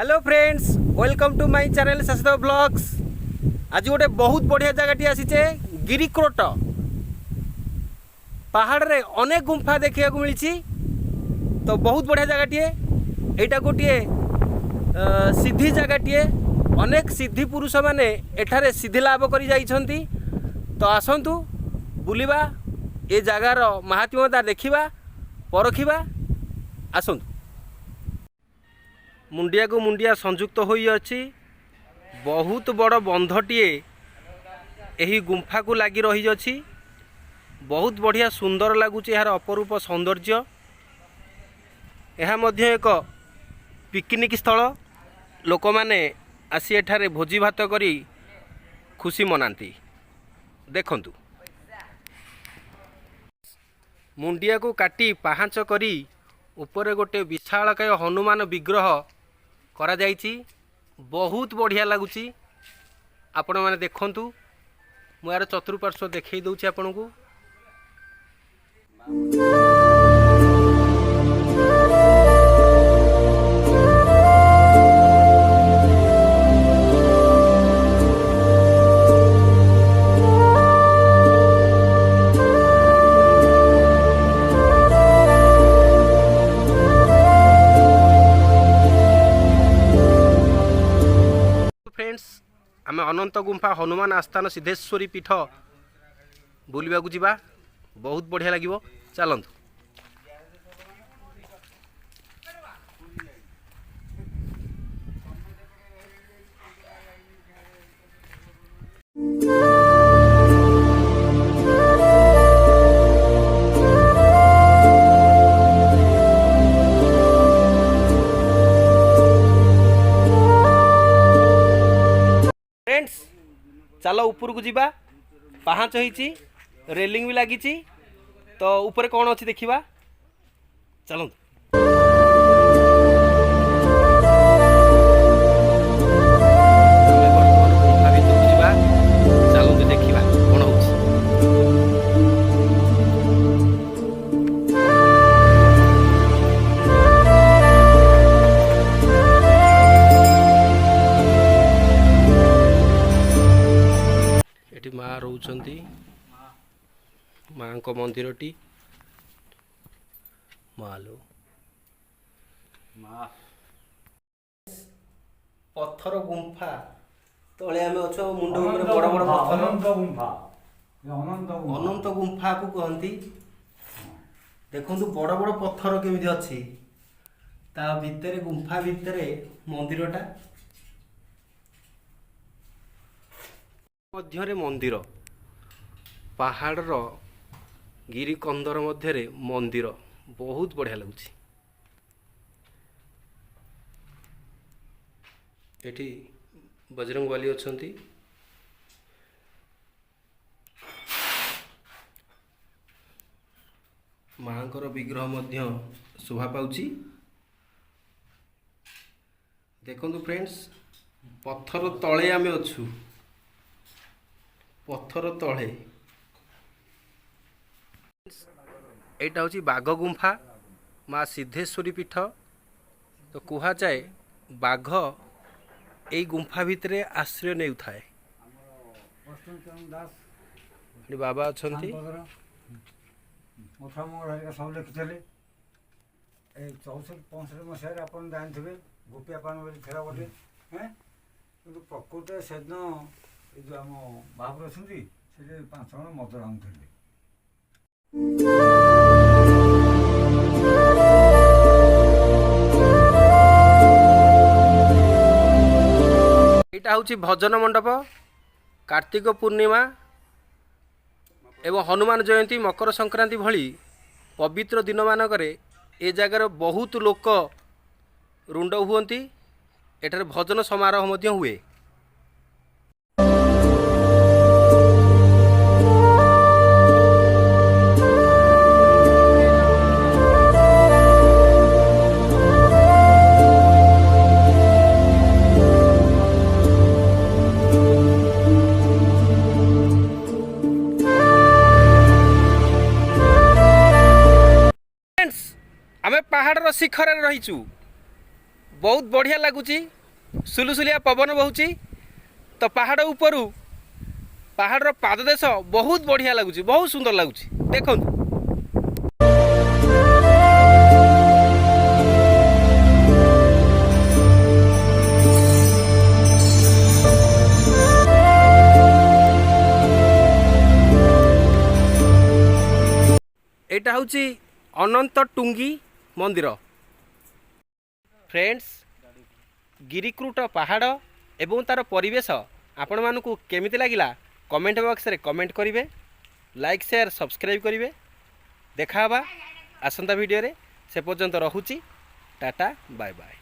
Hello friends, welcome to my channel Shashdev blogs. आज गोटे बहुत बढ़िया जगह आसीचे गिरिक्रोट पहाड़ रे अनेक गुंफा देखा मिली। तो बहुत बढ़िया जगह यहाँ गोटे सिद्धि जगह। अनेक सिद्धि पुरुष माने एठारे सिद्धि लाभ कर जाइछंती। तो आसंतु बुलिबा ए जगार महात्म्यता देखिबा परखिबा। आसंतु मुंडिया को मुंडिया संयुक्त होई अछि। बहुत बड़ बंधटीए एही गुंफा को लगी रही अछि। बहुत बढ़िया सुंदर लगुच यार अपरूप सौंदर्य। यह मध्य एक पिकनिक स्थल। लोक माने आसी एठारे भोजी भात करी खुशी मनाती। देखंतु मुंडिया को काटी पाहांच करी ऊपर गोटे विशालकाय हनुमान विग्रह करा जाइछि। बहुत बढ़िया लगुची। आपण माने देखंतु मु यार चतुर्पार्श्व देखै दउछि आपण को। फ्रेंड्स, आम अनंत गुंफा हनुमान आस्थान सिद्धेश्वरी पीठ बुलवाक जावा। बहुत बढ़िया लगे। चलतु फ्रेंड्स, चलो ऊपर को जीवा। पाहाच होईची, रेलिंग भी लगी। तो ऊपर कौन अच्छी देखा। चलो देखा कौन हो। एटी माँ रोचंती। माँ को मंदिरटी मालो पत्थर गुंफा तले आम अच्छे मुंड ऊपर बड़ बड़ पत्थर अनंत गुंफा को कहती। देखु बड़ बड़ पत्थर केमी अच्छी ता भितर गुंफा भितर मंदिरटा मध्यरे मंदिर पहाड़ गिरी कंदर मध्यरे मंदिर बहुत बढ़िया लगुच। एठी बजरंग बाली अछंती। मांकर विग्रह मध्य शोभा पाउची। देखंतु फ्रेंड्स, पत्थर तले आमे अछु। पत्थर तले एटा हूँ बाघ गुंफा माँ सिद्धेश्वरी पीठ। तो कह जाए बाघ यही गुंफा भितर आश्रय नहीं थाए। बाबा अच्छा सब लिखिले 64-65 मसीह आप जानते गोपिया पान बोली था गोटे कि प्रकृत से दिन ये जो आम बाबू अच्छा से 5 जन मद रांधुले। यहाँ हूँ भजन मंडप। कार्तिक पूर्णिमा एवं हनुमान जयंती मकर संक्रांति भली पवित्र दिन मानक ए जगार बहुत लोक रुंड हुअंती। एठारे भजन समारोह मध्य हुए। आमे पहाड़ शिखर रहीचु। बहुत बढ़िया लगुच सुलुसुलिया पवन बहुची तो पहाड़ उपरू पहाड़ पाददेश बहुत बढ़िया लगुच बहुत सुंदर लगुच देखो। एटा हूँ अनंत टुंगी मंदिर। फ्रेंड्स गिरिक्रूट पहाड़ एवं तार परिवेश आपण मानकु केमिति लागिला कमेंट बॉक्स रे कमेंट करिवे, लाइक शेयर सब्सक्राइब करिवे। देखा हबा आसंता वीडियो रे, से पर्यंत रहुची टाटा बाय बाय।